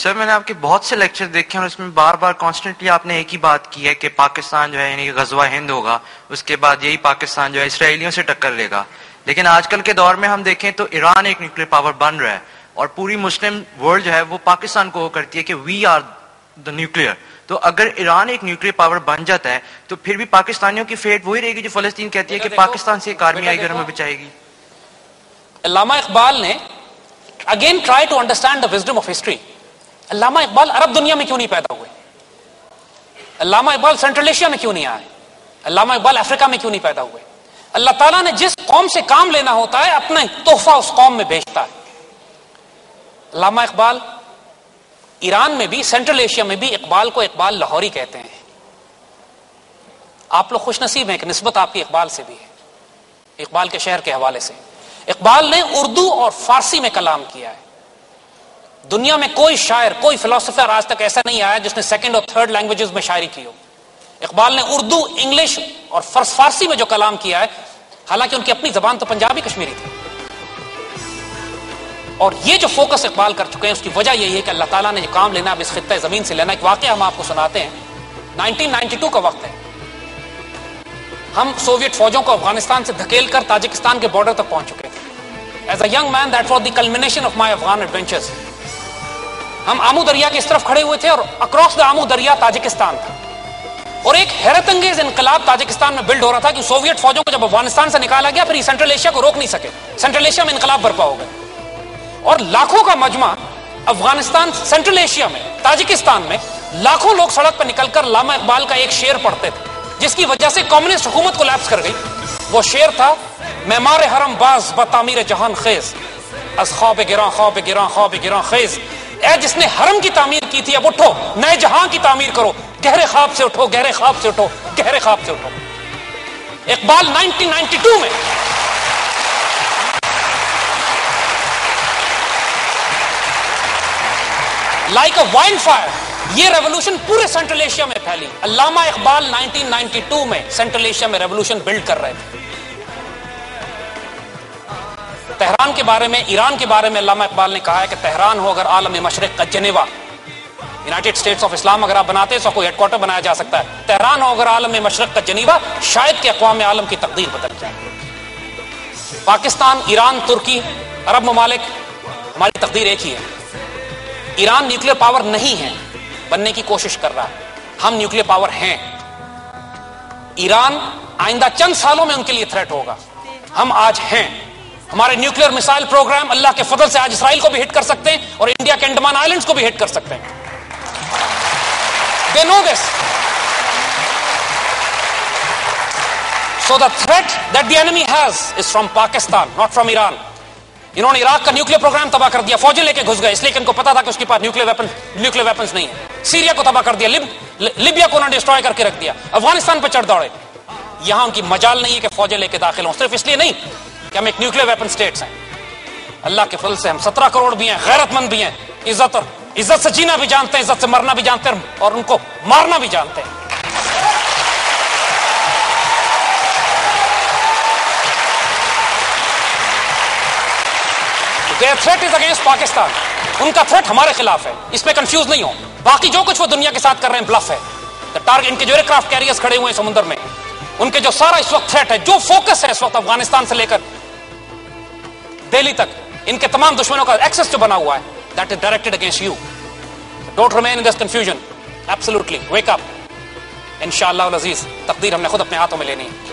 Sir मैंने आपके बहुत से लेक्चर देखे हैं और उसमें बार बार कॉन्स्टेंटली आपने एक ही बात की है कि पाकिस्तान जो है यानी गजवा हिंद होगा, उसके बाद यही पाकिस्तान जो है इसराइलियों से टक्कर लेगा। लेकिन आजकल के दौर में हम देखें तो ईरान एक न्यूक्लियर पावर बन रहा है और पूरी मुस्लिम वर्ल्ड जो है वो पाकिस्तान को करती है कि वी आर द न्यूक्लियर। तो अगर ईरान एक न्यूक्लियर पावर बन जाता है तो फिर भी पाकिस्तानियों की फेट वही रहेगी जो फलस्तीन कहती है कि पाकिस्तान से एक आर्मी आएगी और हमें बचाएगी। अल्लामा इकबाल ने again try to understand the wisdom of history. Allama Iqbal अरब दुनिया में क्यों नहीं पैदा हुए? अल्लामा इकबाल सेंट्रल एशिया में क्यों नहीं आए? अल्लामा इकबाल अफ्रीका में क्यों नहीं पैदा हुए? अल्लाह ताला ने जिस कौम से काम लेना होता है अपना तोहफा उस कौम में भेजता है। अल्लामा इकबाल ईरान में भी, सेंट्रल एशिया में भी इकबाल को इकबाल लाहौरी कहते हैं। आप लोग खुशनसीब हैं कि निस्बत आपकी इकबाल से भी है, इकबाल के शहर के हवाले से। इकबाल ने उर्दू और फारसी में कलाम किया है। दुनिया में कोई शायर, कोई फिलोसोफर आज तक ऐसा नहीं आया जिसने सेकंड और थर्ड लैंग्वेजेस में शायरी की हो। इकबाल ने उर्दू, इंग्लिश और फारसी में जो कलाम किया है, हालांकि उनकी अपनी जबान तो पंजाबी कश्मीरी थी, और ये जो फोकस इकबाल कर चुके हैं उसकी वजह यही है कि अल्लाह ताला ने जो काम लेना अब इस खित्ते जमीन से लेना। एक वाकया हम आपको सुनाते हैं। 1992 का वक्त है। हम सोवियत फौजों को अफगानिस्तान से धकेल कर ताजिकिस्तान के बॉर्डर तक पहुंच चुके थे। As a young man that was the culmination of my Afghan adventures. हम आमू दरिया की इस तरफ खड़े हुए थे और अक्रॉस द आमू दरिया ताजिकिस्तान था, और एक हैरत अंगेज इनकलाब ताजिकिस्तान में बिल्ड हो रहा था कि सोवियत फौजों को जब अफगानिस्तान से निकाला गया फिर सेंट्रल एशिया को रोक नहीं सके। सेंट्रल एशिया में इनकलाब बर्पा हो गया और लाखों का मजमा अफगानिस्तान, सेंट्रल एशिया में, ताजिकिस्तान में लाखों लोग सड़क पर निकलकर अल्लामा इकबाल का एक शेर पढ़ते थे जिसकी वजह से कम्युनिस्ट हुकूमत कोलैप्स कर गई। वो शेर था, मेमार हरम बाज बतामीर जहान खेज, अस ख्वाब गिरां ख्वाब गिरां ख्वाब गिरां खेज। ऐ जिसने हरम की तामीर की थी अब उठो नए जहां की तामीर करो, गहरे ख्वाब से उठो, गहरे ख्वाब से उठो, गहरे ख्वाब से उठो। इकबाल 1992 में लाइक अ वाइल्ड फायर ये रेवोल्यूशन पूरे सेंट्रल एशिया में फैली। अल्लामा इकबाल 1992 में सेंट्रल एशिया में रेवोल्यूशन बिल्ड कर रहे थे। तेहरान के बारे में, ईरान के बारे में अल्लामा इकबाल ने कहा है कि तेहरान हो अगर आलम मशरिक का जनेवा, यूनाइटेड स्टेट्स ऑफ इस्लाम अगर आप बनाते हैं तो कोई हेडक्वार्टर बनाया जा सकता है। तेहरान हो अगर आलम मशरिक का जनीवा, शायद कि अक़वाम आलम की तकदीर बदल जाए। पाकिस्तान, ईरान, तुर्की, अरब ममालिक, हमारी तकदीर एक ही है। ईरान न्यूक्लियर पावर नहीं है, बनने की कोशिश कर रहा है। हम न्यूक्लियर पावर हैं। ईरान आइंदा चंद सालों में उनके लिए थ्रेट होगा। हम आज हैं। हमारे न्यूक्लियर मिसाइल प्रोग्राम अल्लाह के फजल से आज इसराइल को भी हिट कर सकते हैं और इंडिया के अंडमान आइलैंड्स को भी हिट कर सकते हैं। They know this. So the threat that the enemy has is from Pakistan, not from Iran. इन्होंने इराक का न्यूक्लियर प्रोग्राम तबाह कर दिया, फौजें लेके घुस गए, इसलिए कि इनको पता था कि उसके पास न्यूक्लियर वेपन्स नहीं है। सीरिया को तबाह कर दिया, लिबिया को उन्होंने डिस्ट्रॉय करके रख दिया, अफगानिस्तान पर चढ़ दौड़े। यहां उनकी मजाल नहीं है कि फौजें लेके दाखिल हों, सिर्फ इसलिए नहीं कि हम एक न्यूक्लियर वेपन स्टेट्स हैं। अल्लाह के फजल से हम 17 करोड़ भी हैं, गैरतमंद भी हैं, इज्जत से जीना भी जानते हैं, इज्जत से मरना भी जानते हैं और उनको मारना भी जानते हैं। Their threat is against Pakistan. उनका थ्रेट हमारे खिलाफ है, इसमें कंफ्यूज नहीं हो। बाकी जो कुछ वो दुनिया के साथ कर रहे हैं ब्लफ है। टारगेट, इनके जो एयरक्राफ्ट कैरियर्स खड़े हुए हैं समुद्र में, उनके जो सारा इस वक्त थ्रेट है, जो फोकस है इस वक्त अफगानिस्तान से लेकर दिल्ली तक, इनके तमाम दुश्मनों का एक्सेस जो बना हुआ है, that is directed against you. Don't remain in this confusion. Absolutely. Wake up. Inshallah al-Aziz. तकदीर हमने खुद अपने हाथों में लेनी है।